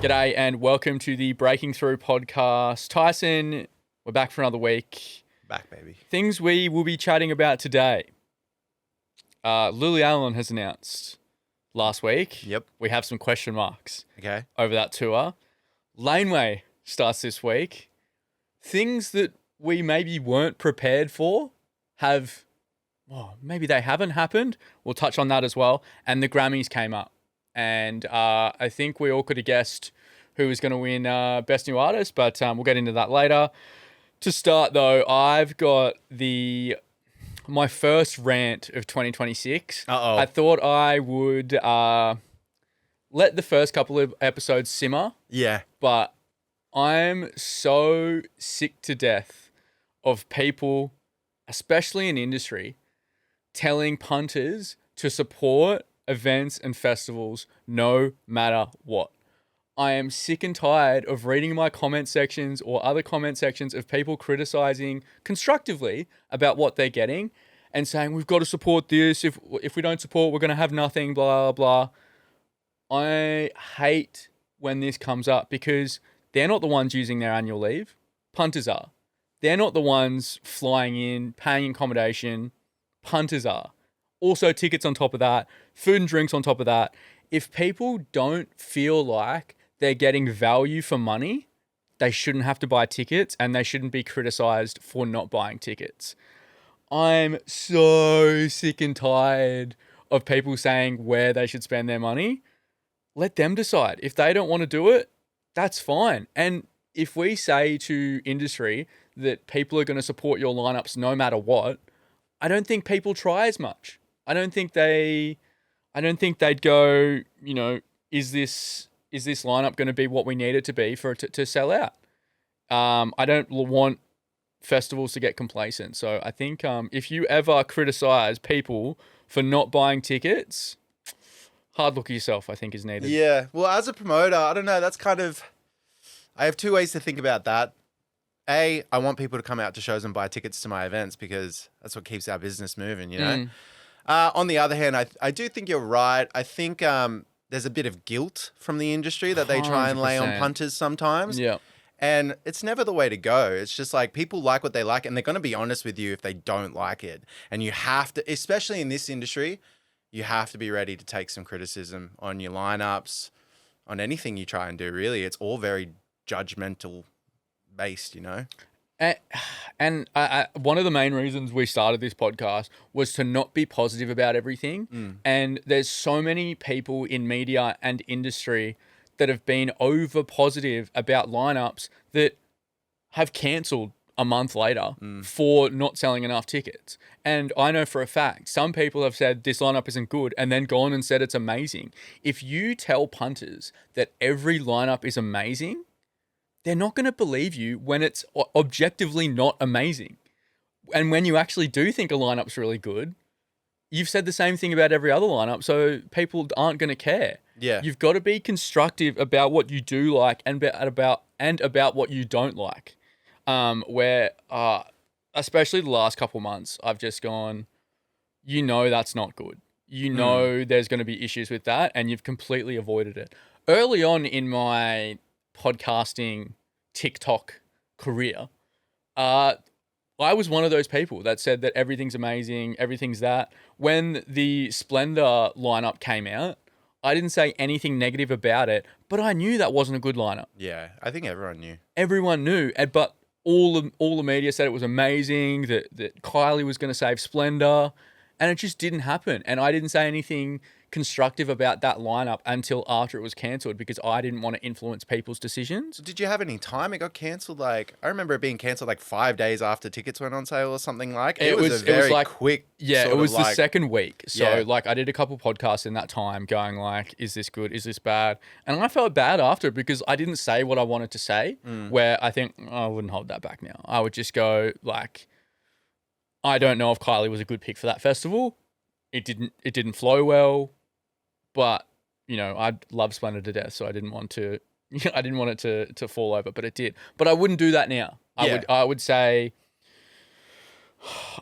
G'day and welcome to the Breaking Through podcast. Tyson, we're back for another week. Back, baby. Things we will be chatting about today. Lily Allen has announced last week. Yep. We have some question marks Okay. over that tour. Laneway starts this week. Things that we maybe weren't prepared for have, maybe they haven't happened. We'll touch on that as well. And the Grammys came up. And I think we all could have guessed who was going to win Best New Artist, but we'll get into that later. To start, though, I've got my first rant of 2026. Uh-oh. I thought I would let the first couple of episodes simmer, Yeah. but I'm so sick to death of people, especially in industry, telling punters to support events and festivals no matter what. I am sick and tired of reading my comment sections or other comment sections of people criticizing constructively about what they're getting and saying, we've got to support this. If we don't support, we're going to have nothing, blah, blah. I hate when this comes up because they're not the ones using their annual leave. Punters are. They're not the ones flying in, paying accommodation. Punters are. Also, tickets on top of that, food and drinks on top of that. If people don't feel like they're getting value for money, they shouldn't have to buy tickets and they shouldn't be criticized for not buying tickets. I'm so sick and tired of people saying where they should spend their money. Let them decide. If they don't want to do it, that's fine. And if we say to industry that people are going to support your lineups no matter what, I don't think people try as much. I don't think they'd go, is this lineup going to be what we need it to be for it to sell out? I don't want festivals to get complacent. So I think if you ever criticize people for not buying tickets, hard look at yourself, I think, is needed. Yeah. Well, as a promoter, I don't know. That's kind of... I have two ways to think about that. A, I want people to come out to shows and buy tickets to my events because that's what keeps our business moving, you know? On the other hand, I do think you're right. I think there's a bit of guilt from the industry that they try and lay on 100%. punters sometimes. Yeah. And it's never the way to go. It's just like people like what they like and they're going to be honest with you if they don't like it. And you have to, especially in this industry, you have to be ready to take some criticism on your lineups, on anything you try and do, really. It's all very judgmental based, you know? And one of the main reasons we started this podcast was to not be positive about everything. And there's so many people in media and industry that have been over positive about lineups that have cancelled a month later for not selling enough tickets. And I know for a fact, some people have said this lineup isn't good and then gone and said it's amazing. If you tell punters that every lineup is amazing, they're not going to believe you when it's objectively not amazing. And when you actually do think a lineup's really good, you've said the same thing about every other lineup, so people aren't going to care. Yeah. You've got to be constructive about what you do like and about what you don't like. Especially the last couple months, I've just gone, that's not good. There's going to be issues with that, and you've completely avoided it. Early on in my podcasting TikTok career, I was one of those people that said that everything's amazing, everything's that. When the Splendor lineup came out, I didn't say anything negative about it, but I knew that wasn't a good lineup. Yeah, I think everyone knew. Everyone knew, but all the media said it was amazing, that Kylie was going to save Splendor, and it just didn't happen. And I didn't say anything constructive about that lineup until after it was cancelled because I didn't want to influence people's decisions. Did you have any time? It got cancelled I remember it being cancelled 5 days after tickets went on sale or something like. It was a very quick. Yeah, it was the second week. So Yeah. I did a couple podcasts in that time going is this good? Is this bad? And I felt bad after because I didn't say what I wanted to say, where I think I wouldn't hold that back now. I would just go I don't know if Kylie was a good pick for that festival. It didn't flow well. But, I love Splendor to death, so I didn't want to, I didn't want it to fall over, but it did. But I wouldn't do that now. I would say,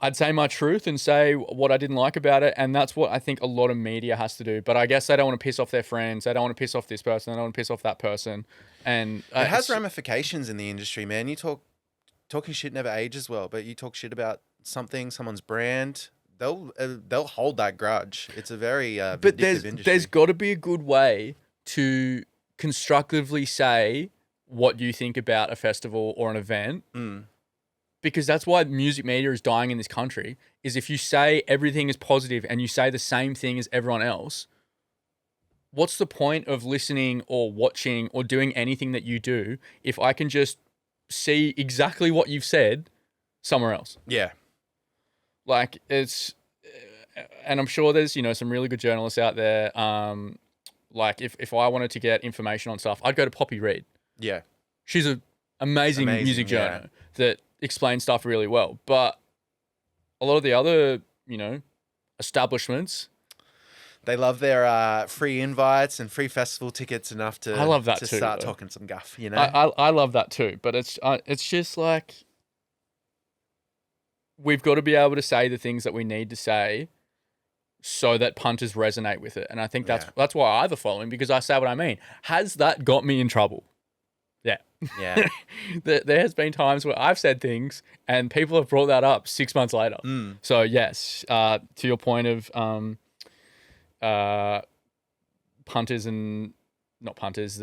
I'd say my truth and say what I didn't like about it, and that's what I think a lot of media has to do. But I guess they don't want to piss off their friends. They don't want to piss off this person. They don't want to piss off that person. And It has ramifications in the industry, man. Talking shit never ages well, but you talk shit about someone's brand, they'll hold that grudge. It's a very but vindictive industry. there's got to be a good way to constructively say what you think about a festival or an event. Because that's why music media is dying in this country, is if you say everything is positive and you say the same thing as everyone else, what's the point of listening or watching or doing anything that you do if I can just see exactly what you've said somewhere else? Yeah. Like, it's... And I'm sure there's, some really good journalists out there. Like, if I wanted to get information on stuff, I'd go to Poppy Reid. Yeah. She's an amazing music journal that explain stuff really well. But a lot of the other, establishments, they love their free invites and free festival tickets enough to I love that too, start though. talking some guff, I love that too, but it's just like we've got to be able to say the things that we need to say so that punters resonate with it. And I think that's why I have a following, because I say what I mean. Has that got me in trouble? Yeah. Yeah. There has been times where I've said things and people have brought that up 6 months later. So yes, to your point of punters and not punters,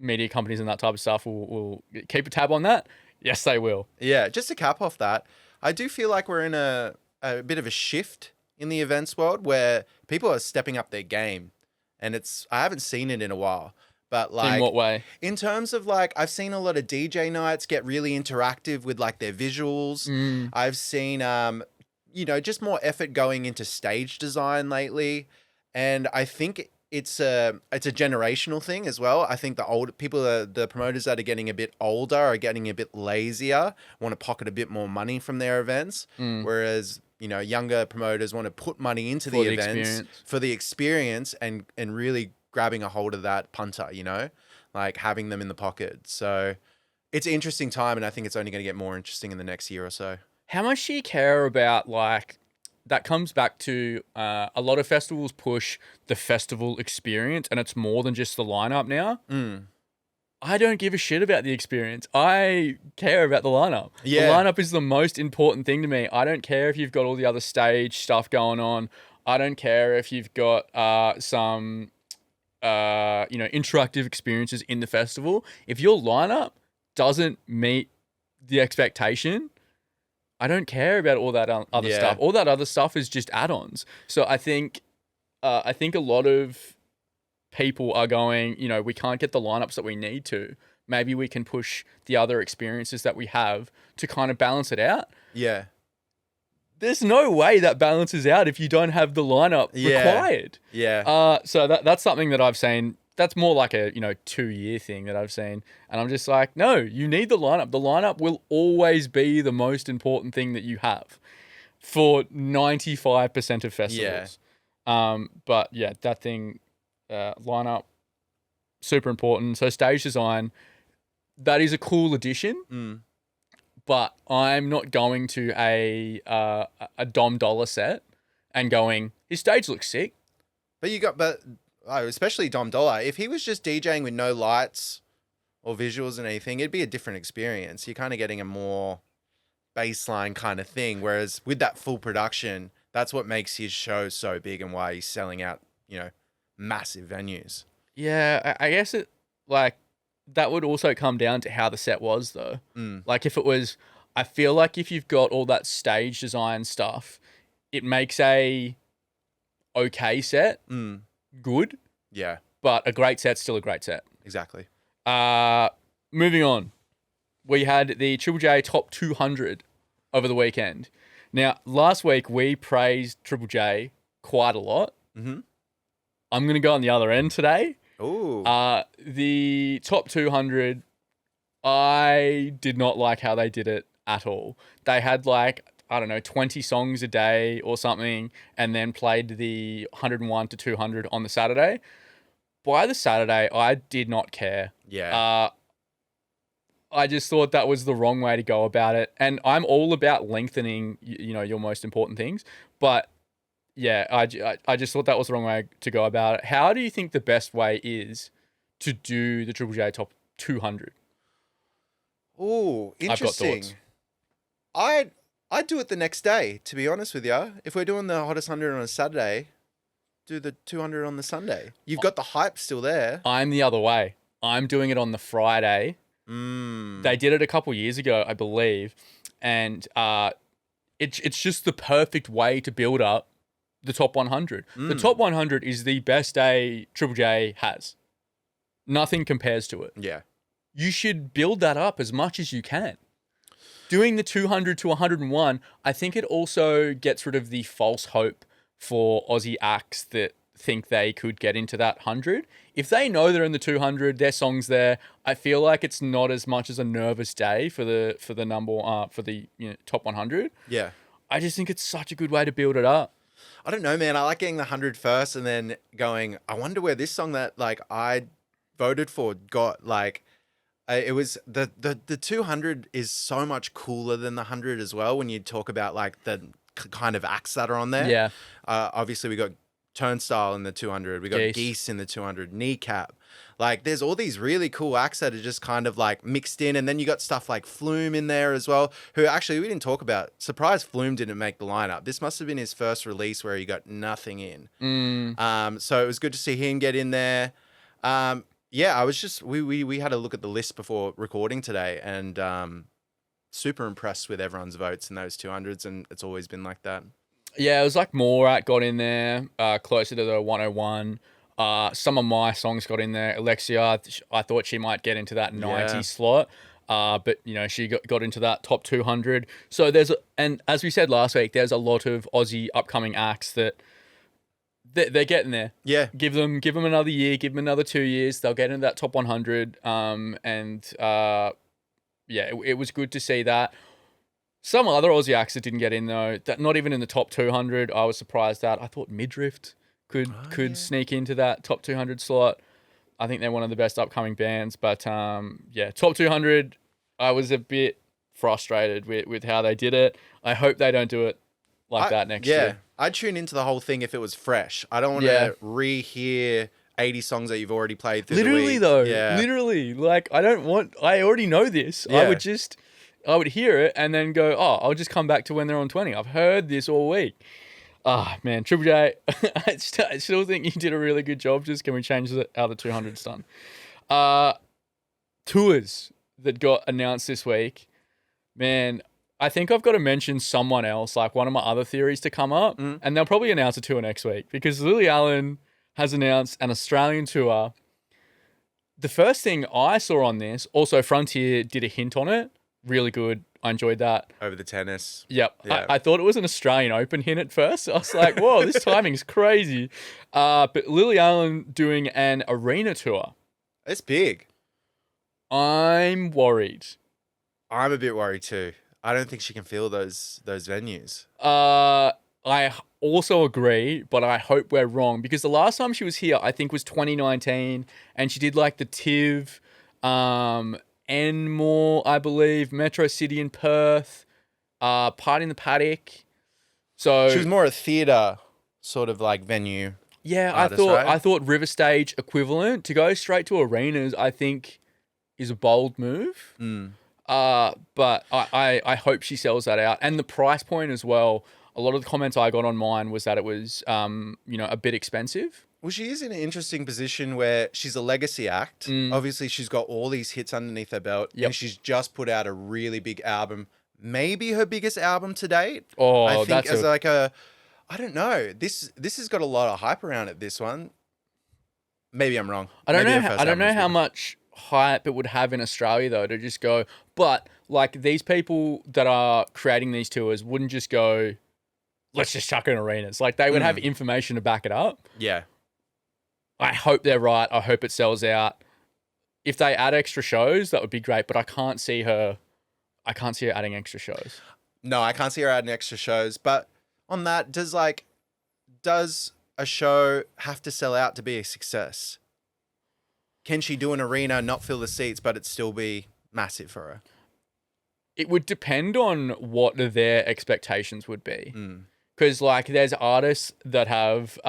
media companies and that type of stuff will keep a tab on that. Yes, they will. Yeah. Just to cap off that, I do feel like we're in a bit of a shift in the events world where people are stepping up their game, and I haven't seen it in a while. But like, in what way? In terms of like, I've seen a lot of DJ nights get really interactive with like their visuals. I've seen, just more effort going into stage design lately. And I think it's a generational thing as well. I think the older people, the promoters that are getting a bit older are getting a bit lazier, want to pocket a bit more money from their events. Whereas, younger promoters want to put money into the events for the experience and really grabbing a hold of that punter, like having them in the pocket. So it's an interesting time, and I think it's only going to get more interesting in the next year or so. How much do you care about, like, that comes back to a lot of festivals push the festival experience, and it's more than just the lineup now. I don't give a shit about the experience. I care about the lineup. Yeah. The lineup is the most important thing to me. I don't care if you've got all the other stage stuff going on. I don't care if you've got some... interactive experiences in the festival. If your lineup doesn't meet the expectation, I don't care about all that other stuff. All that other stuff is just add-ons. So I think a lot of people are going, we can't get the lineups that we need to. Maybe we can push the other experiences that we have to kind of balance it out. Yeah. There's no way that balances out if you don't have the lineup required. Yeah. So that's something that I've seen. That's more like a 2-year thing that I've seen, and I'm just like, no, you need the lineup. The lineup will always be the most important thing that you have for 95% of festivals. But yeah, that thing, lineup, super important. So stage design, that is a cool addition. But I'm not going to a Dom Dollar set and going, his stage looks sick. But especially Dom Dollar, if he was just DJing with no lights or visuals and anything, it'd be a different experience. You're kind of getting a more baseline kind of thing. Whereas with that full production, that's what makes his show so big and why he's selling out, massive venues. Yeah, I guess it, like, that would also come down to how the set was, though. Like, if it was... I feel like if you've got all that stage design stuff, it makes a okay set good. Yeah. But a great set's still a great set. Exactly. Moving on. We had the Triple J Top 200 over the weekend. Now, last week, we praised Triple J quite a lot. I'm going to go on the other end today. Ooh. The top 200, I did not like how they did it at all. They had 20 songs a day or something, and then played the 101 to 200 on the Saturday. By the Saturday, I did not care. Yeah. I just thought that was the wrong way to go about it. And I'm all about lengthening, your most important things. But yeah, I just thought that was the wrong way to go about it. How do you think the best way is to do the Triple J Top 200? Oh, I've got interesting. thoughts. I'd do it the next day, to be honest with you. If we're doing the hottest 100 on a Saturday, do the 200 on the Sunday. You've got the hype still there. I'm the other way. I'm doing it on the Friday. They did it a couple years ago, I believe, and it's just the perfect way to build up the top 100. The top 100 is the best day Triple J has. Nothing compares to it. Yeah. You should build that up as much as you can. Doing the 200 to 101, I think it also gets rid of the false hope for Aussie acts that think they could get into that 100. If they know they're in the 200, their song's there, I feel like it's not as much as a nervous day for the top 100. Yeah. I just think it's such a good way to build it up. I don't know, man. I like getting the 100 first and then going, I wonder where this song that like I voted for got like it was the 200 is so much cooler than the 100 as well when you talk about like the kind of acts that are on there. Yeah. Obviously we got Turnstile in the 200. We got Geese in the 200. Kneecap. Like there's all these really cool acts that are just kind of like mixed in. And then you got stuff like Flume in there as well, who actually we didn't talk about. Surprised Flume didn't make the lineup. This must have been his first release where he got nothing in. So it was good to see him get in there. Yeah, I was just, we had a look at the list before recording today and super impressed with everyone's votes in those 200s. And it's always been like that. Yeah, it was like Morat got in there, closer to the 101. Some of my songs got in there. Alexia, I thought she might get into that 90 slot, but she got into that top 200. So and as we said last week, there's a lot of Aussie upcoming acts that they're getting there. Yeah, give them another year, give them another 2 years, they'll get into that top 100. It was good to see that. Some other Aussie acts that didn't get in though, that not even in the top 200, I was surprised at. I thought Midriff could sneak into that top 200 slot. I think they're one of the best upcoming bands, but top 200, I was a bit frustrated with how they did it. I hope they don't do it like that next year. Yeah, I'd tune into the whole thing if it was fresh. I don't want to rehear 80 songs that you've already played through the week. Literally, like I already know this. Yeah. I would hear it and then go, oh, I'll just come back to when they're on 20. I've heard this all week. Man, Triple J, I still think you did a really good job. Just can we change how the 200's done? Tours that got announced this week. Man, I think I've got to mention someone else, like one of my other theories to come up. And they'll probably announce a tour next week because Lily Allen has announced an Australian tour. The first thing I saw on this, also Frontier did a hint on it. Really good. I enjoyed that. Over the tennis. Yep. Yeah. I thought it was an Australian Open hint at first. I was like, whoa, this timing's crazy. But Lily Allen doing an arena tour. It's big. I'm worried. I'm a bit worried too. I don't think she can fill those venues. I also agree, but I hope we're wrong because the last time she was here, I think was 2019, and she did like the TIV, Enmore, I believe, Metro City in Perth, Party in the Paddock. So she was more a theatre sort of like venue. Yeah, artist, I thought River Stage equivalent. To go straight to arenas, I think, is a bold move. But I hope she sells that out. And the price point as well. A lot of the comments I got on mine was that it was, a bit expensive. Well, she is in an interesting position where she's a legacy act. Obviously, she's got all these hits underneath her belt. And she's just put out a really big album. Maybe her biggest album to date. Oh, I think as like a... I don't know. This has got a lot of hype around it, this one. Maybe I'm wrong. I don't know how much hype it would have in Australia, though, to just go... But, like, these people that are creating these tours wouldn't just go... Let's just chuck in arenas. Like, they would have information to back it up. Yeah. I hope they're right. I hope it sells out. If they add extra shows, that would be great. But I can't see her adding extra shows. No, I can't see her adding extra shows. But on that, does a show have to sell out to be a success? Can she do an arena, not fill the seats, but it still be massive for her. It would depend on what their expectations would be. Because, like, there's artists that have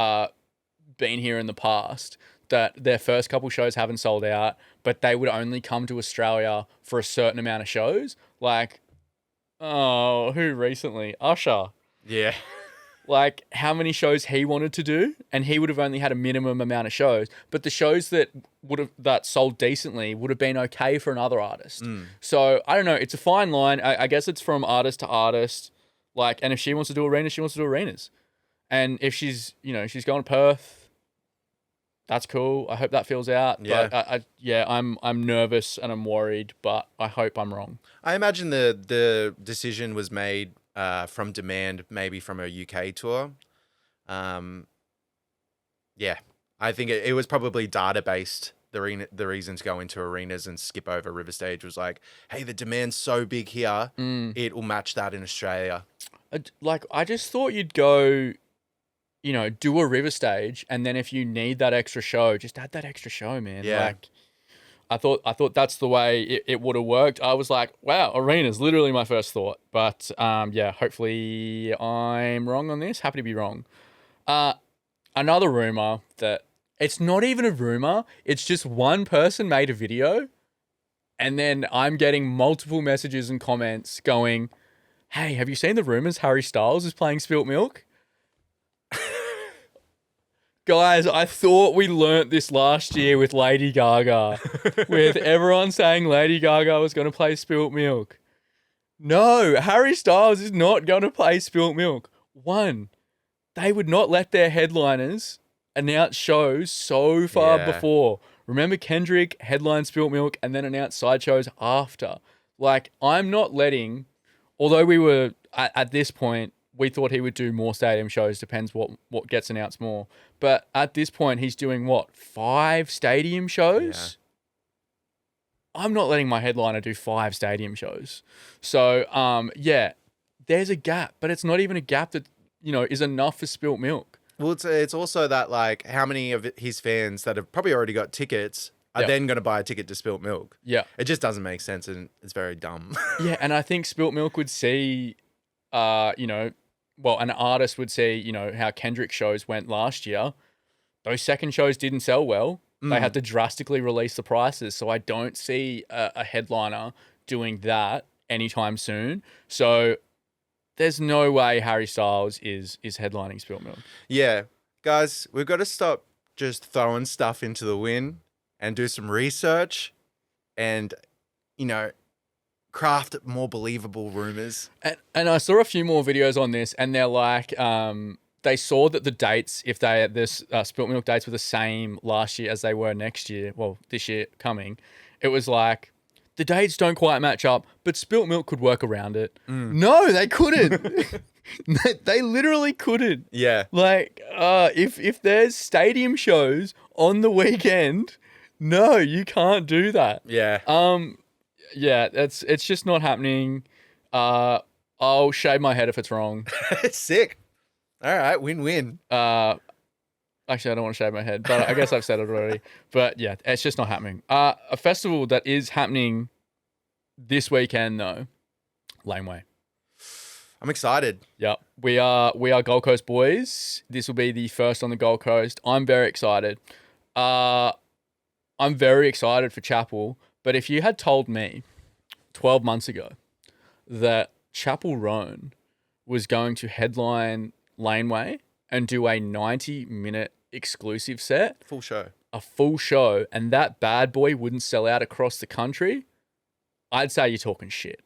been here in the past that their first couple shows haven't sold out, but they would only come to Australia for a certain amount of shows. Like, who recently? Usher. Yeah. Like, how many shows he wanted to do, and he would have only had a minimum amount of shows. But the shows that sold decently would have been okay for another artist. So I don't know. It's a fine line. I guess it's from artist to artist. Like, and if she wants to do arenas, she wants to do arenas. And if she's going to Perth, that's cool. I hope that fills out. Yeah. But I'm nervous and I'm worried, but I hope I'm wrong. I imagine the decision was made from demand, maybe from a UK tour. Yeah, I think it was probably data-based. The reason to go into arenas and skip over River Stage was like, hey, the demand's so big here, it will match that in Australia. I just thought you'd go, do a River Stage, and then if you need that extra show, just add that extra show, man. Yeah. Like, I thought that's the way it would have worked. I was like, wow, arenas, literally my first thought. But hopefully I'm wrong on this. Happy to be wrong. Another rumor that it's not even a rumor. It's just one person made a video, and then I'm getting multiple messages and comments going, hey, have you seen the rumors Harry Styles is playing Spilt Milk? Guys, I thought we learnt this last year with Lady Gaga, with everyone saying Lady Gaga was going to play Spilt Milk. No, Harry Styles is not going to play Spilt Milk. One, they would not let their headliners announce shows so far before. Remember Kendrick headlined Spilt Milk and then announced side shows after. Like, I'm not letting, although we were, at this point, we thought he would do more stadium shows, depends what gets announced more. But at this point, he's doing 5 stadium shows? Yeah. I'm not letting my headliner do 5 stadium shows. So, there's a gap, but it's not even a gap that, is enough for Spilt Milk. Well, it's also that, like, how many of his fans that have probably already got tickets are then going to buy a ticket to Spilt Milk? Yeah. It just doesn't make sense, and it's very dumb. Yeah, and I think Spilt Milk would see, an artist would see, how Kendrick shows went last year. Those second shows didn't sell well. They had to drastically release the prices. So I don't see a headliner doing that anytime soon. So there's no way Harry Styles is headlining Spilt Milk. Yeah. Guys, we've got to stop just throwing stuff into the wind and do some research and, craft more believable rumors. And I saw a few more videos on this, and they're like, they saw that the dates, if this Spilt Milk dates were the same last year as they were next year, well, this year coming, it was like, the dates don't quite match up, but Spilt Milk could work around it. No, they couldn't. They literally couldn't. Yeah. Like, if there's stadium shows on the weekend, no, you can't do that. Yeah. Yeah, it's just not happening. I'll shave my head if it's wrong. It's sick. All right, win-win. Actually, I don't want to shave my head, but I guess I've said it already. But yeah, it's just not happening. A festival that is happening this weekend though, laneway. I'm excited. Yeah, we are Gold Coast boys. This will be the first on the Gold Coast. I'm very excited. I'm very excited for Chapel. But if you had told me 12 months ago that Chapel Roan was going to headline laneway and do a 90-minute exclusive set, a full show, and that bad boy wouldn't sell out across the country, I'd say you're talking shit.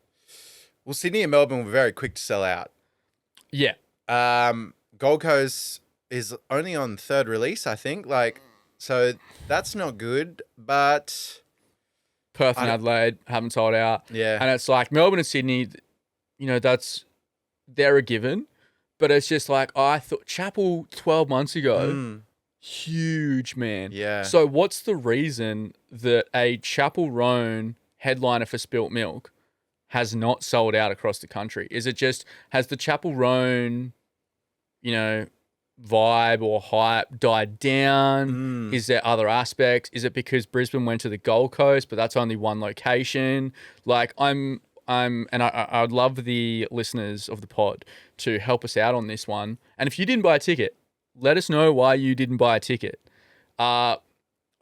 Well, Sydney and Melbourne were very quick to sell out. Yeah. Gold Coast is only on 3rd release, I think. So that's not good, but Perth and Adelaide haven't sold out. Yeah. And it's like Melbourne and Sydney, they're a given. But it's just like, I thought Chapel 12 months ago, huge, man. Yeah. So what's the reason that a Chapel Roan headliner for Spilt Milk has not sold out across the country? Is it just, has the Chapel Roan, vibe or hype died down? Is there other aspects? Is it because Brisbane went to the Gold Coast, but that's only one location? Like I'd love the listeners of the pod to help us out on this one. And if you didn't buy a ticket, let us know why you didn't buy a ticket. I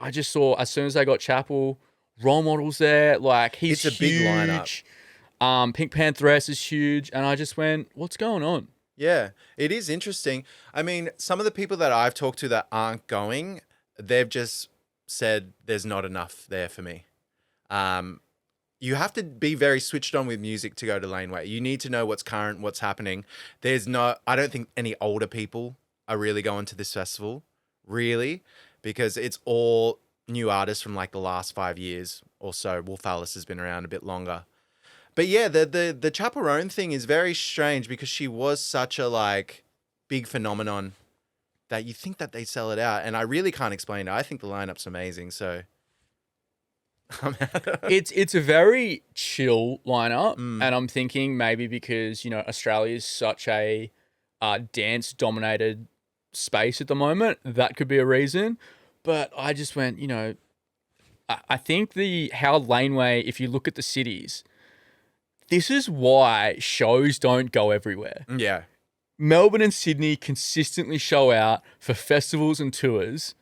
just saw as soon as they got Chapel, Role Models there. Like he's It's a huge. big lineup. Pink Pantheress is huge, and I just went, "What's going on?" Yeah, it is interesting. I mean, some of the people that I've talked to that aren't going, they've just said there's not enough there for me. You have to be very switched on with music to go to Laneway. You need to know what's current, what's happening. I don't think any older people are really going to this festival, really, because it's all new artists from like the last 5 years or so. Wolf Alice has been around a bit longer. But yeah, the chaperone thing is very strange because she was such a like big phenomenon that you think that they sell it out. And I really can't explain it. I think the lineup's amazing. So It's a very chill lineup, and I'm thinking maybe because Australia is such a dance dominated space at the moment, that could be a reason. But I just went, I think how Laneway, if you look at the cities, this is why shows don't go everywhere. Yeah. Melbourne and Sydney consistently show out for festivals and tours.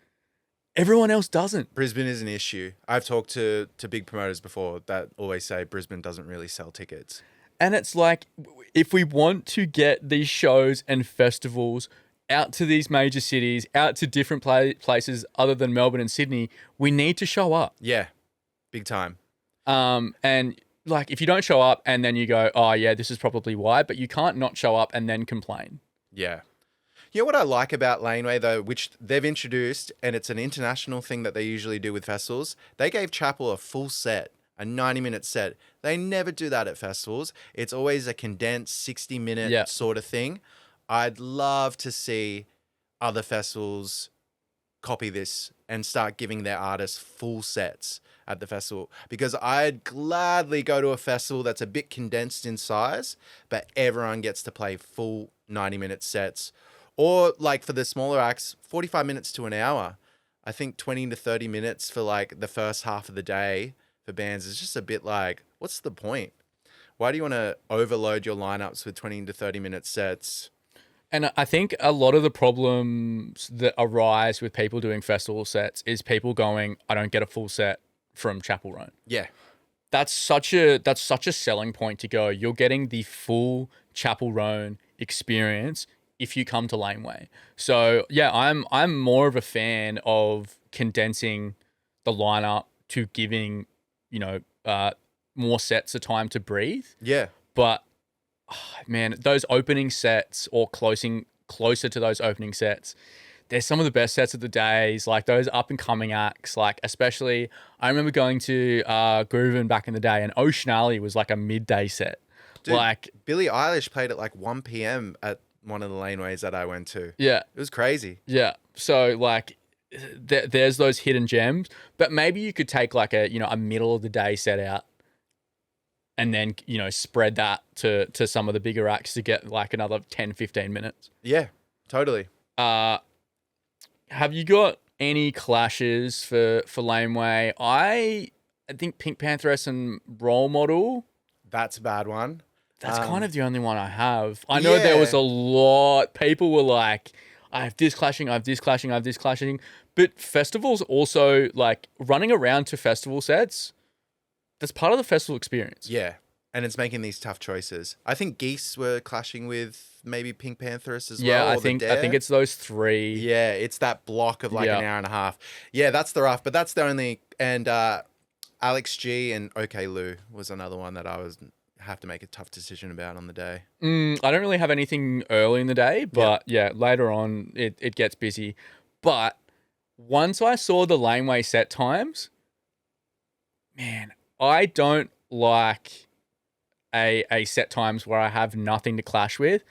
Everyone else doesn't. Brisbane is an issue. I've talked to big promoters before that always say Brisbane doesn't really sell tickets. And it's like, if we want to get these shows and festivals out to these major cities, out to different places other than Melbourne and Sydney, we need to show up. Yeah, big time. And like, if you don't show up and then you go, oh yeah, this is probably why, but you can't not show up and then complain. Yeah. You know what I like about Laneway, though, which they've introduced, and it's an international thing that they usually do with festivals? They gave Chapel a full set, a 90-minute set. They never do that at festivals. It's always a condensed 60-minute sort of thing. I'd love to see other festivals copy this and start giving their artists full sets at the festival, because I'd gladly go to a festival that's a bit condensed in size, but everyone gets to play full 90-minute sets. Or like for the smaller acts, 45 minutes to an hour. I think 20 to 30 minutes for like the first half of the day for bands is just a bit like, what's the point? Why do you want to overload your lineups with 20 to 30 minute sets? And I think a lot of the problems that arise with people doing festival sets is people going, I don't get a full set from Chapel Roan. Yeah. That's such a selling point to go, you're getting the full Chapel Roan experience if you come to Laneway. So yeah, I'm more of a fan of condensing the lineup to giving, more sets of time to breathe. Yeah. But man, those opening sets or closer to those opening sets, they're some of the best sets of the days. Like those up and coming acts, like especially I remember going to Groovin back in the day, and Ocean Alley was like a midday set. Dude, like Billie Eilish played at like 1 p.m. at one of the laneways that I went to. Yeah. It was crazy. Yeah. So like there's those hidden gems, but maybe you could take like a middle of the day set out and then, spread that to some of the bigger acts to get like another 10, 15 minutes. Yeah, totally. Have you got any clashes for Laneway? I think Pink Pantheress and Role Model. That's a bad one. That's kind of the only one I have. I know there was a lot. People were like, I have this clashing, I have this clashing, I have this clashing. But festivals also, like, running around to festival sets, that's part of the festival experience. Yeah. And it's making these tough choices. I think Geese were clashing with maybe Pink Pantheress as well. Yeah, I think it's those three. Yeah, it's that block of like an hour and a half. Yeah, that's the rough. But that's the only... And Alex G and OK Lou was another one that I have to make a tough decision about on the day. I don't really have anything early in the day, but later on it gets busy. But once I saw the Laneway set times, man, I don't like a set times where I have nothing to clash with.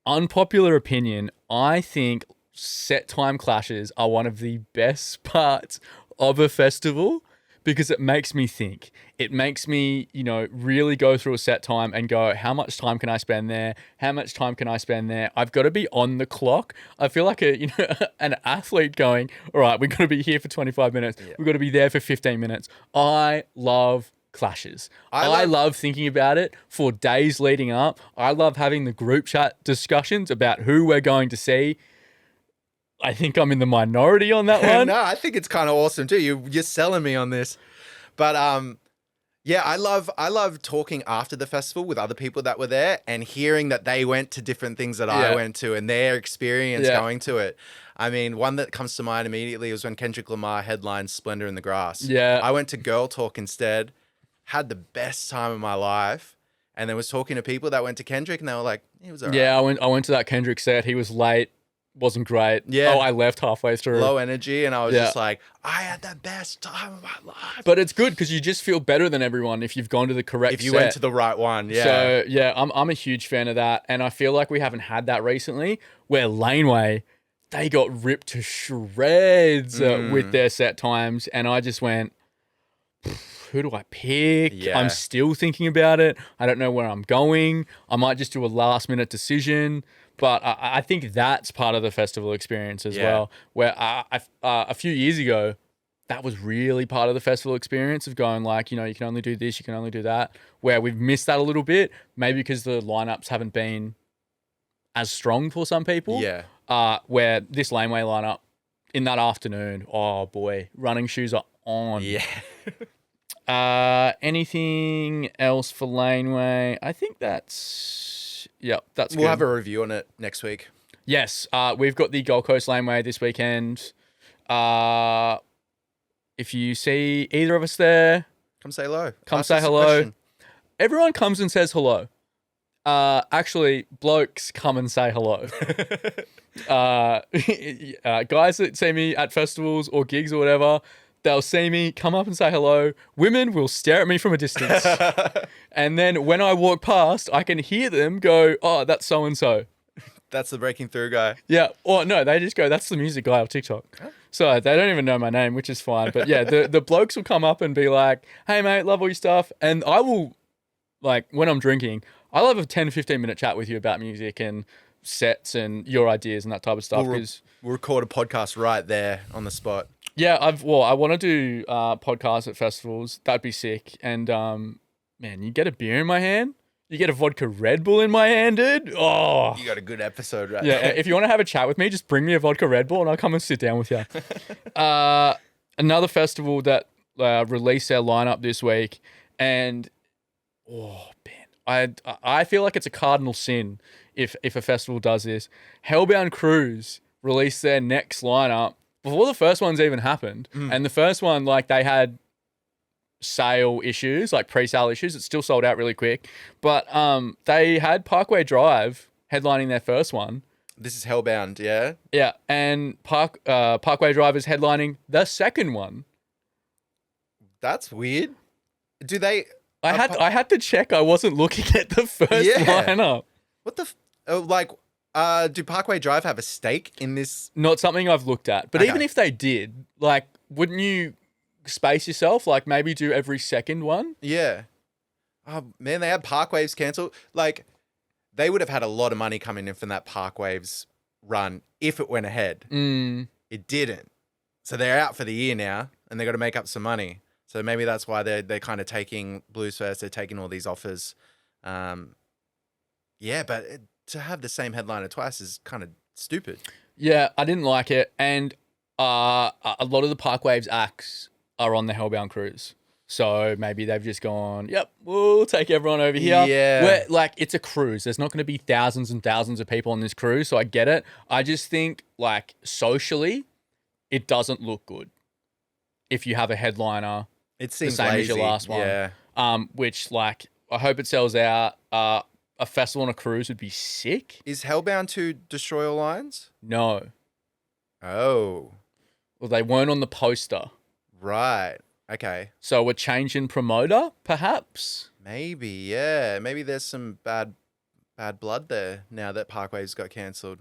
Unpopular opinion, I think set time clashes are one of the best parts of a festival, because it makes me think. It makes me, really go through a set time and go, how much time can I spend there? How much time can I spend there? I've got to be on the clock. I feel like an athlete going, all right, we've got to be here for 25 minutes. Yeah. We've got to be there for 15 minutes. I love clashes. I love thinking about it for days leading up. I love having the group chat discussions about who we're going to see. I think I'm in the minority on that one. No, I think it's kind of awesome too. You're selling me on this. But yeah, I love talking after the festival with other people that were there and hearing that they went to different things that I went to and their experience going to it. I mean, one that comes to mind immediately was when Kendrick Lamar headlined Splendor in the Grass. Yeah. I went to Girl Talk instead, had the best time of my life, and then was talking to people that went to Kendrick and they were like, he was all right. Yeah, I went to that Kendrick set. He was late. Wasn't great. Yeah. Oh, I left halfway through. Low energy, and I was just like, I had the best time of my life. But it's good because you just feel better than everyone if you've gone to the correct If you set. went to the right one, yeah. So, yeah, I'm a huge fan of that. And I feel like we haven't had that recently where Laneway, they got ripped to shreds with their set times. And I just went, who do I pick? Yeah. I'm still thinking about it. I don't know where I'm going. I might just do a last minute decision. But I think that's part of the festival experience as well, where a few years ago, that was really part of the festival experience of going like, you can only do this, you can only do that, where we've missed that a little bit, maybe because the lineups haven't been as strong for some people. Yeah. Where this laneway lineup in that afternoon, oh boy, running shoes are on. Yeah. Anything else for laneway? I think that's good. We'll have a review on it next week. Yes, we've got the Gold Coast laneway this weekend. If you see either of us there, come say hello. Come Ask say us a hello. question. Everyone comes and says hello. Actually, blokes come and say hello. Guys that see me at festivals or gigs or whatever, they'll see me, come up and say hello. Women will stare at me from a distance. And then when I walk past, I can hear them go, oh, that's so-and-so. That's the breaking through guy. Yeah. Or no, they just go, that's the music guy on TikTok. Huh? So they don't even know my name, which is fine. But yeah, the blokes will come up and be like, hey, mate, love all your stuff. And I will, like, when I'm drinking, I'll have a 10, 15-minute chat with you about music and sets and your ideas and that type of stuff. We'll record a podcast right there on the spot. Yeah, I want to do podcasts at festivals. That'd be sick. And man, you get a beer in my hand, you get a vodka Red Bull in my hand, dude. Oh, you got a good episode right yeah. there. If you want to have a chat with me, just bring me a vodka Red Bull and I'll come and sit down with you. Another festival that released their lineup this week, and oh man, I feel like it's a cardinal sin if a festival does this. Hellbound Cruise released their next lineup before the first one's even happened. And the first one, like, they had sale issues, like pre-sale issues. It still sold out really quick. But they had Parkway Drive headlining their first one. This is Hellbound, yeah? Yeah, and Parkway Drive is headlining the second one. That's weird. Do they... I had to check I wasn't looking at the first lineup. What the... do Parkway Drive have a stake in this? Not something I've looked at. But even if they did, like, wouldn't you space yourself? Like, maybe do every second one? Yeah. Oh, man, they had Parkwaves cancelled. Like, they would have had a lot of money coming in from that Parkwaves run if it went ahead. It didn't. So they're out for the year now, and they got to make up some money. So maybe that's why they're kind of taking Blues First. They're taking all these offers. Yeah, but to have the same headliner twice is kind of stupid. Yeah, I didn't like it. And a lot of the Parkwaves acts are on the Hellbound Cruise. So maybe they've just gone, yep, we'll take everyone over here. Yeah. Where, like, it's a cruise. There's not going to be thousands and thousands of people on this cruise. So I get it. I just think, like, socially, it doesn't look good if you have a headliner It seems the same lazy. as your last one. Yeah. Which, like, I hope it sells out. A festival on a cruise would be sick. Is Hellbound to Destroy All Lines? No. Oh. Well, they weren't on the poster. Right. Okay. So we're changing promoter, perhaps? Maybe, yeah. Maybe there's some bad blood there now that Parkwaves got cancelled.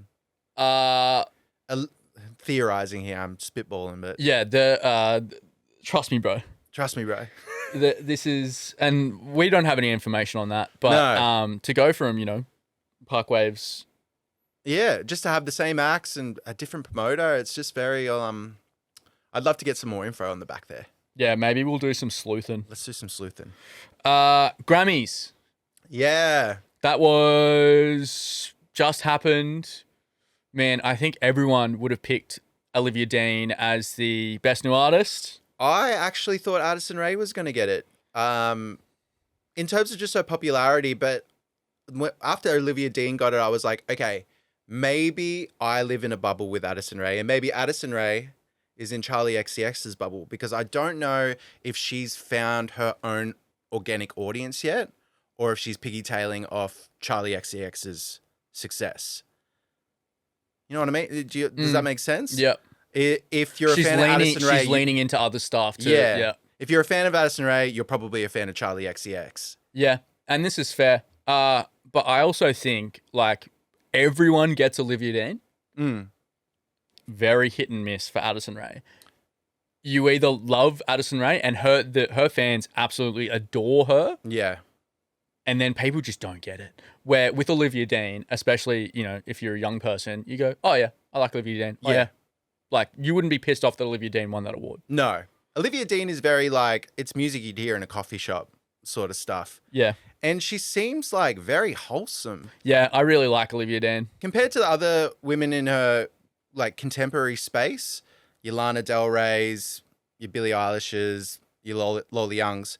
Theorizing here, I'm spitballing, but... Yeah, trust me, bro. Trust me, bro. This is, and we don't have any information on that, but No. to go from, you know, Park Waves. Yeah, just to have the same acts and a different promoter, it's just very I'd love to get some more info on the back there. Yeah, maybe we'll do some sleuthing. Let's do some sleuthing. Grammys. Yeah. That was just happened. Man, I think everyone would have picked Olivia Dean as the best new artist. I actually thought Addison Rae was going to get it. In terms of just her popularity, but after Olivia Dean got it, I was like, okay, maybe I live in a bubble with Addison Rae, and maybe Addison Rae is in Charlie XCX's bubble, because I don't know if she's found her own organic audience yet, or if she's piggytailing off Charlie XCX's success. You know what I mean? Does that make sense? Yep. If you're a fan of Addison Rae, she's leaning into other stuff too. Yeah. If you're a fan of Addison Rae, you're probably a fan of Charlie XCX. Yeah, and this is fair. But I also think, like, everyone gets Olivia Dean. Very hit and miss for Addison Rae. You either love Addison Rae and her fans absolutely adore her. Yeah. And then people just don't get it. Where with Olivia Dean, especially, you know, if you're a young person, you go, oh yeah, I like Olivia Dean. Oh yeah. Like, you wouldn't be pissed off that Olivia Dean won that award. No. Olivia Dean is very like, it's music you'd hear in a coffee shop sort of stuff. Yeah. And she seems like very wholesome. Yeah, I really like Olivia Dean. Compared to the other women in her like contemporary space, your Lana Del Rey's, your Billie Eilish's, your Lola Young's,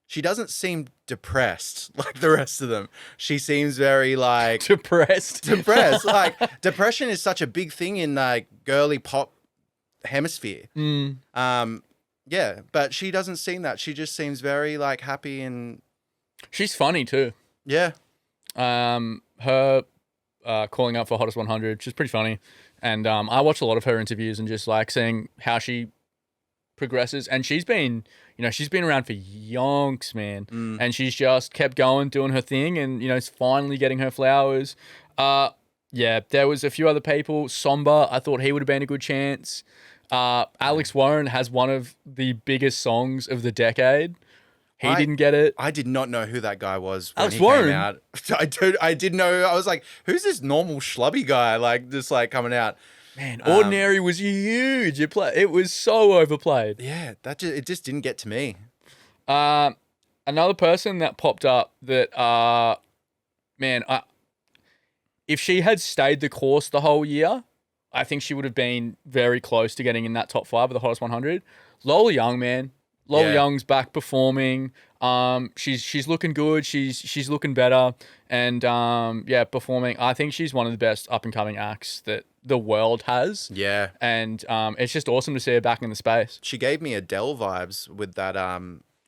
she doesn't seem depressed like the rest of them. She seems very like... Depressed. Like, depression is such a big thing in like girly pop hemisphere. Yeah, but she doesn't seem that. She just seems very like happy and... She's funny too. Yeah. Her calling out for Hottest 100, she's pretty funny. And I watch a lot of her interviews and just like seeing how she progresses. And she's been, you know, she's been around for yonks, man. And she's just kept going, doing her thing, and, you know, is finally getting her flowers. Yeah, there was a few other people. Somber, I thought he would have been a good chance. Alex Warren has one of the biggest songs of the decade. He didn't get it. I did not know who that guy was when Alex he Warren? came out. I did know. I was like, who's this normal schlubby guy? Like, just like coming out. Man, Ordinary was huge. It was so overplayed. Yeah, it just didn't get to me. Another person that popped up that, man, if she had stayed the course the whole year, I think she would have been very close to getting in that top 5 of the Hottest 100. Lola Young, man. Lola Young's back performing. She's looking good. She's looking better, and performing. I think she's one of the best up and coming acts that the world has. Yeah, and it's just awesome to see her back in the space. She gave me Adele vibes with that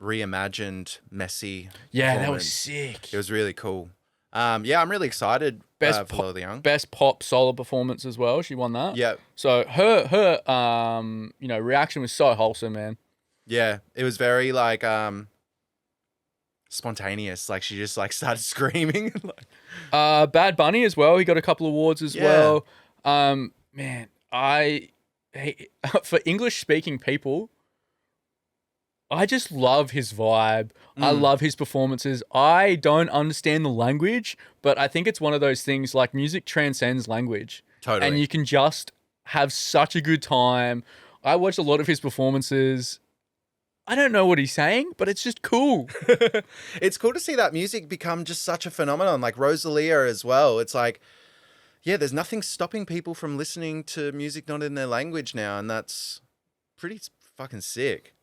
reimagined messy. Yeah, that was sick. It was really cool. Yeah, I'm really excited for Lola Young. Best pop solo performance as well. She won that. Yeah. So her reaction was so wholesome, man. Yeah, it was very like spontaneous. Like she just like started screaming. Bad Bunny as well. He got a couple of awards as well. Man, for English speaking people, I just love his vibe. I love his performances. I don't understand the language, but I think it's one of those things like music transcends language. Totally. And you can just have such a good time. I watched a lot of his performances. I don't know what he's saying, but it's just cool. It's cool to see that music become just such a phenomenon, like Rosalia as well. It's like, yeah, there's nothing stopping people from listening to music not in their language now, and that's pretty fucking sick.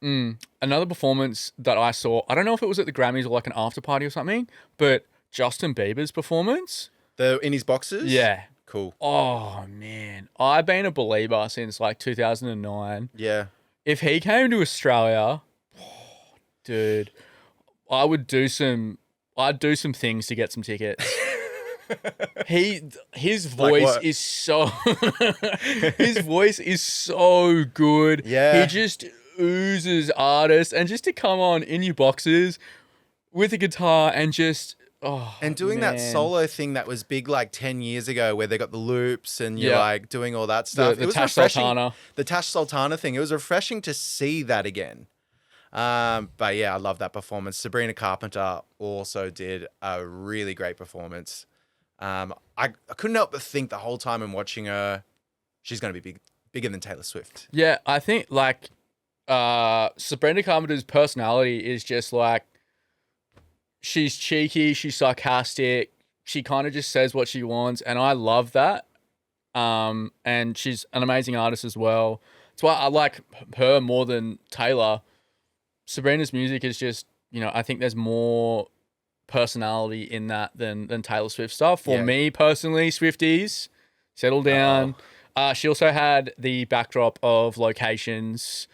Another performance that I saw, I don't know if it was at the Grammys or like an after party or something, but Justin Bieber's performance. In his boxes? Yeah. Cool. Oh, man. I've been a believer since like 2009. Yeah. If he came to Australia... Dude, I'd do some things to get some tickets. His voice is so his voice is so good. Yeah. He just oozes artist, and just to come on in your boxes with a guitar and just doing that solo thing that was big like 10 years ago where they got the loops and you're like doing all that stuff. The Tash Sultana. The Tash Sultana thing. It was refreshing to see that again. But yeah, I love that performance. Sabrina Carpenter also did a really great performance. I couldn't help but think the whole time I'm watching her, she's going to be bigger than Taylor Swift. Yeah, I think like Sabrina Carpenter's personality is just like she's cheeky, she's sarcastic, she kind of just says what she wants, and I love that. And she's an amazing artist as well. That's why I like her more than Taylor. Sabrina's music is just, I think there's more personality in that than Taylor Swift stuff. For me personally, Swifties, settle down. She also had the backdrop of locations.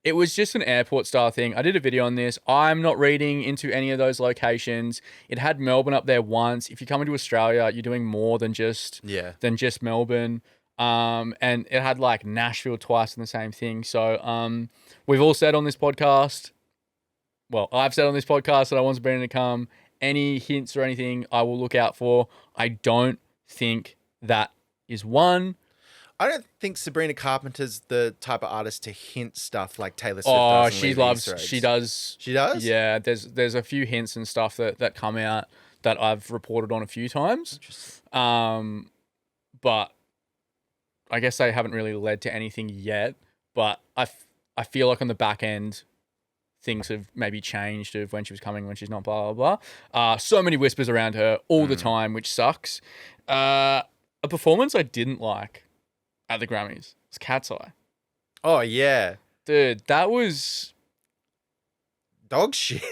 It was just an airport style thing. I did a video on this. I'm not reading into any of those locations. It had Melbourne up there once. If you come into Australia, you're doing more than just Melbourne. And it had like Nashville twice in the same thing. So we've all said on this podcast, well, I've said on this podcast that I want Sabrina to come. Any hints or anything I will look out for. I don't think that is one. I don't think Sabrina Carpenter's the type of artist to hint stuff like Taylor Swift does. She does. She does? Yeah, there's a few hints and stuff that come out that I've reported on a few times. But I guess they haven't really led to anything yet. But I feel like on the back end, things have maybe changed of when she was coming, when she's not, blah, blah, blah. So many whispers around her all the time, which sucks. A performance I didn't like at the Grammys was Cat's Eye. Oh, yeah. Dude, that was dog shit.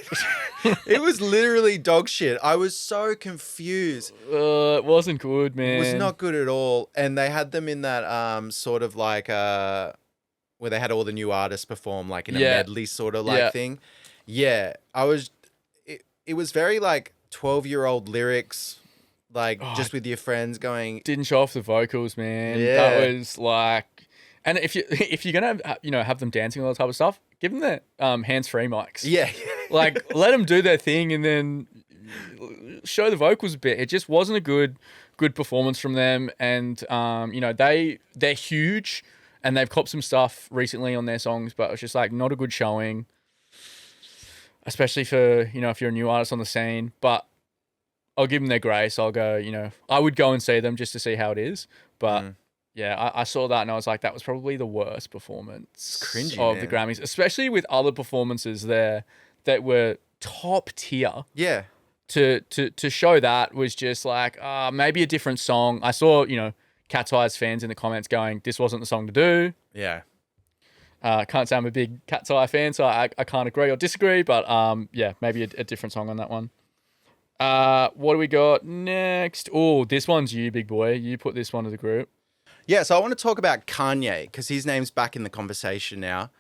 It was literally dog shit. I was so confused. It wasn't good, man. It was not good at all. And they had them in that sort of like where they had all the new artists perform like in a medley sort of like thing. Yeah. It was very like 12-year-old lyrics. Like just with your friends going. Didn't show off the vocals, man. Yeah. That was like, and if you're gonna have them dancing and all that type of stuff, give them the hands-free mics. Yeah. Like let them do their thing and then show the vocals a bit. It just wasn't a good performance from them. And they're huge and they've copped some stuff recently on their songs, but it was just like not a good showing, especially for if you're a new artist on the scene. But I'll give them their grace. I'll go, I would go and see them just to see how it is. But yeah, I saw that and I was like, that was probably the worst performance of the Grammys, especially with other performances there that were top tier. Yeah. To show that was just like, maybe a different song. I saw, Cat's Eyes fans in the comments going, this wasn't the song to do. Yeah. Can't say I'm a big Cat's Eye fan, so I can't agree or disagree. But yeah, maybe a different song on that one. What do we got next? Oh, this one's you, big boy. You put this one to the group. Yeah, so I want to talk about Kanye because his name's back in the conversation now.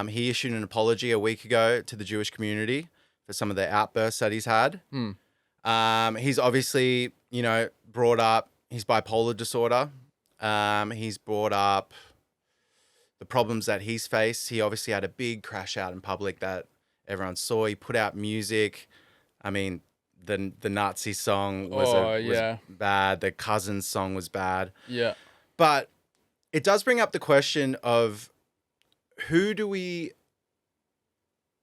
He issued an apology a week ago to the Jewish community for some of the outbursts that he's had. He's obviously, brought up his bipolar disorder. He's brought up the problems that he's faced. He obviously had a big crash out in public that everyone saw. He put out music. I mean, the Nazi song was bad. The Cousins song was bad. Yeah. But it does bring up the question of who do we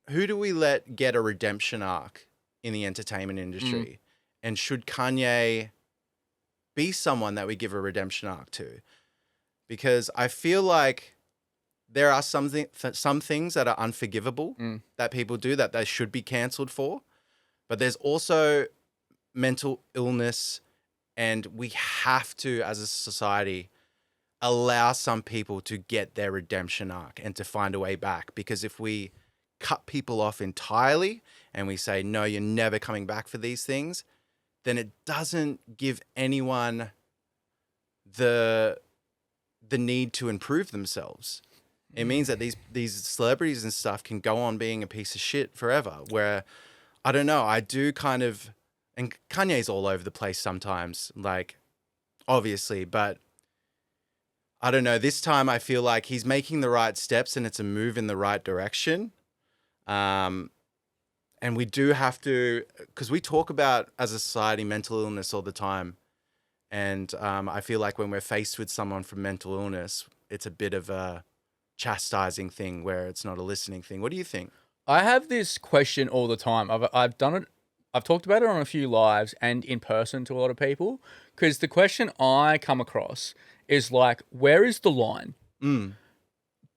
let get a redemption arc in the entertainment industry? And should Kanye be someone that we give a redemption arc to? Because I feel like there are some things that are unforgivable that people do that they should be cancelled for. But there's also mental illness, and we have to, as a society, allow some people to get their redemption arc and to find a way back. Because if we cut people off entirely and we say, no, you're never coming back for these things, then it doesn't give anyone the need to improve themselves. It means that these celebrities and stuff can go on being a piece of shit forever, where I don't know. I do kind of, and Kanye's all over the place sometimes, like, obviously, but I don't know. This time I feel like he's making the right steps and it's a move in the right direction. And we do have to, because we talk about, as a society, mental illness all the time. And I feel like when we're faced with someone from mental illness, it's a bit of a chastising thing where it's not a listening thing? What do you think? I have this question all the time. I've done it. I've talked about it on a few lives and in person to a lot of people, because the question I come across is like, where is the line?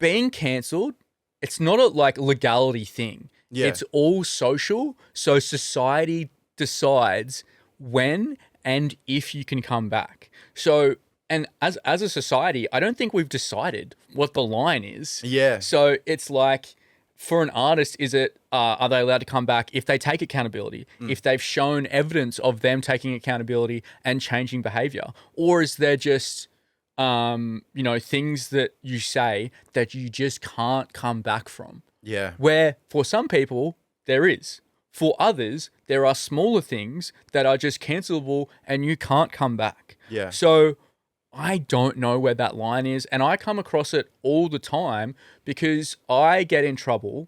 Being cancelled, it's not a like legality thing. Yeah. It's all social. So society decides when and if you can come back. So, and as a society, I don't think we've decided what the line is. Yeah. So it's like, for an artist, is it are they allowed to come back if they take accountability, if they've shown evidence of them taking accountability and changing behavior, or is there just things that you say that you just can't come back from? Yeah. Where for some people there is, for others there are smaller things that are just cancelable and you can't come back. Yeah. So I don't know where that line is, and I come across it all the time because I get in trouble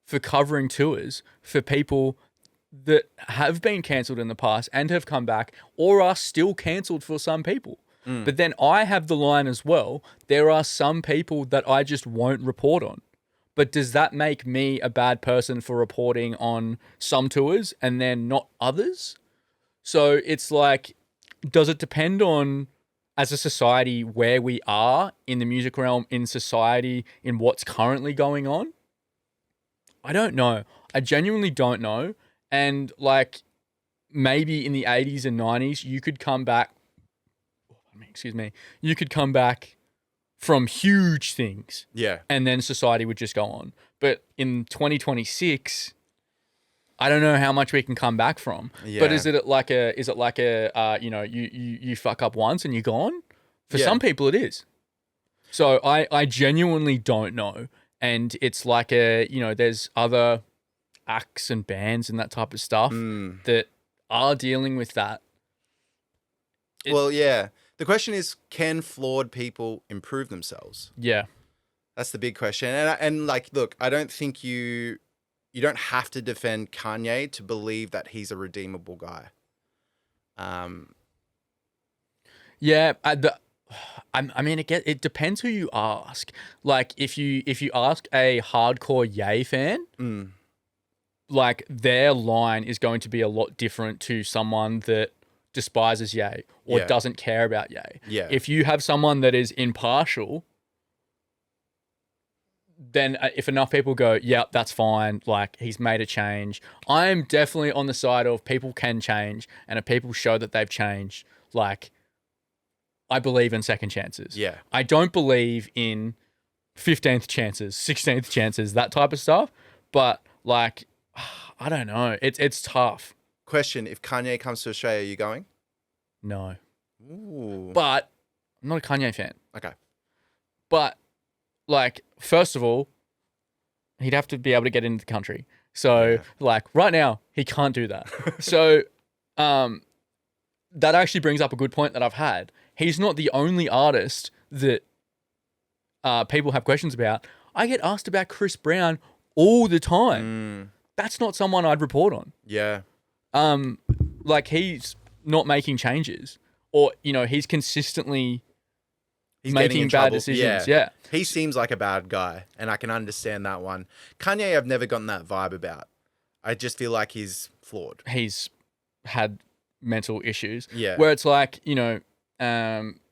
for covering tours for people that have been cancelled in the past and have come back, or are still cancelled for some people. But then I have the line as well, there are some people that I just won't report on. But does that make me a bad person for reporting on some tours and then not others? So it's like, does it depend on, as a society, where we are in the music realm, in society, in what's currently going on? I don't know. I genuinely don't know. And like, maybe in the 80s and 90s, you could come back, you could come back from huge things. Yeah. And then society would just go on. But in 2026, I don't know how much we can come back from. Yeah. But is it like a you fuck up once and you're gone? For some people it is. So I genuinely don't know. And it's like there's other acts and bands and that type of stuff that are dealing with that. Well, yeah. The question is, can flawed people improve themselves? Yeah. That's the big question. And like, look, I don't think you don't have to defend Kanye to believe that he's a redeemable guy. Yeah, I mean, it depends who you ask. Like, if you ask a hardcore Ye fan, like, their line is going to be a lot different to someone that despises Ye or doesn't care about Ye. Yeah. If you have someone that is impartial, then if enough people go, yep, that's fine, like, he's made a change. I'm definitely on the side of people can change, and if people show that they've changed, like, I believe in second chances. Yeah. I don't believe in 15th chances, 16th chances, that type of stuff. But like, I don't know. It's tough. Question, if Kanye comes to Australia, are you going? No. Ooh. But I'm not a Kanye fan. Okay. But like, first of all, he'd have to be able to get into the country. So like right now, he can't do that. So that actually brings up a good point that I've had. He's not the only artist that people have questions about. I get asked about Chris Brown all the time. That's not someone I'd report on. Yeah. Like, he's not making changes, or he's consistently making bad decisions. Yeah. He seems like a bad guy, and I can understand that one. Kanye, I've never gotten that vibe about. I just feel like he's flawed. He's had mental issues. Yeah. Where it's like,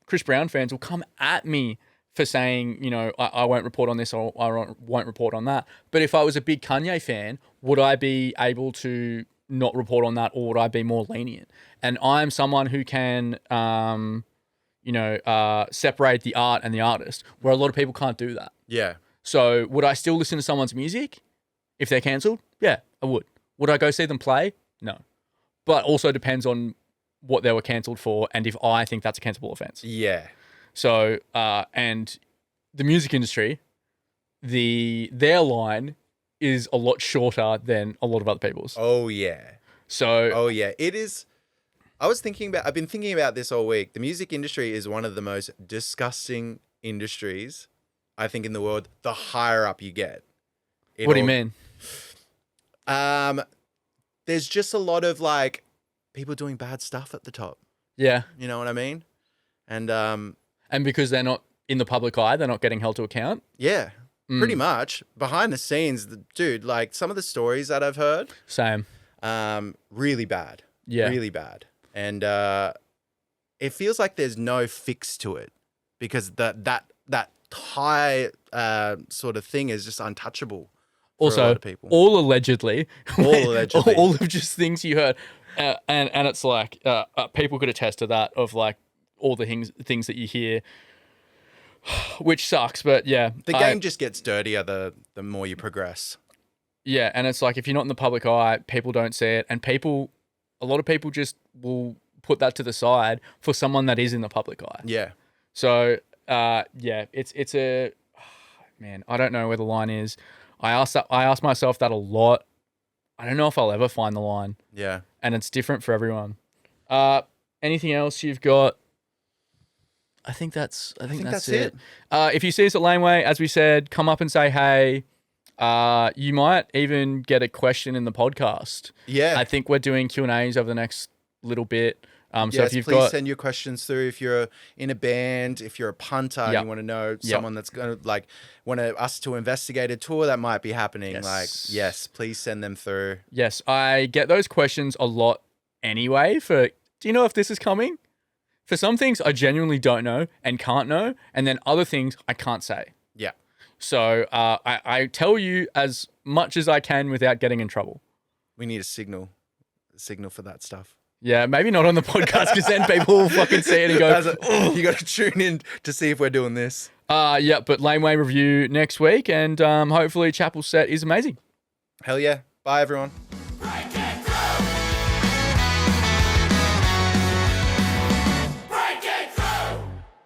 Chris Brown fans will come at me for saying, I won't report on this or I won't report on that. But if I was a big Kanye fan, would I be able to not report on that, or would I be more lenient? And I'm someone who can, separate the art and the artist, where a lot of people can't do that. Yeah. So would I still listen to someone's music if they're cancelled? Yeah, I would. Would I go see them play? No. But also depends on what they were cancelled for and if I think that's a cancelable offence. Yeah. So, and the music industry, their line is a lot shorter than a lot of other people's. Oh, yeah. So... Oh, yeah. It is... I've been thinking about this all week. The music industry is one of the most disgusting industries, I think, in the world, the higher up you get. What do you mean? There's just a lot of, like, people doing bad stuff at the top. Yeah. You know what I mean? And because they're not in the public eye. They're not getting held to account. Yeah, pretty much. Behind the scenes, dude, like some of the stories that I've heard, Same. really bad. Yeah. Really bad. And it feels like there's no fix to it because that high sort of thing is just untouchable for a lot Also, of people. all allegedly. All allegedly. All of just things you heard. And it's like, people could attest to that of like all the things that you hear, which sucks. But yeah. The game just gets dirtier the more you progress. Yeah. And it's like, if you're not in the public eye, people don't see it. And a lot of people just will put that to the side for someone that is in the public eye. Yeah. So, yeah, it's a, man, I don't know where the line is. I ask myself that a lot. I don't know if I'll ever find the line. Yeah. And it's different for everyone. Anything else you've got? I think that's it. If you see us at Laneway, as we said, come up and say hey. You might even get a question in the podcast. Yeah. I think we're doing Q&As over the next little bit. So yes, if you've please got send your questions through. If you're in a band, if you're a punter, and you want to know someone that's going to want us to investigate a tour that might be happening. Yes. Please send them through. Yes, I get those questions a lot anyway. Do you know if this is coming? For some things, I genuinely don't know and can't know, and then other things I can't say. Yeah. So I tell you as much as I can without getting in trouble. We need a signal for that stuff. Yeah, maybe not on the podcast because then people will fucking see it and go, you got to tune in to see if we're doing this. Yeah, but Laneway review next week, and hopefully Chapel set is amazing. Hell yeah. Bye, everyone.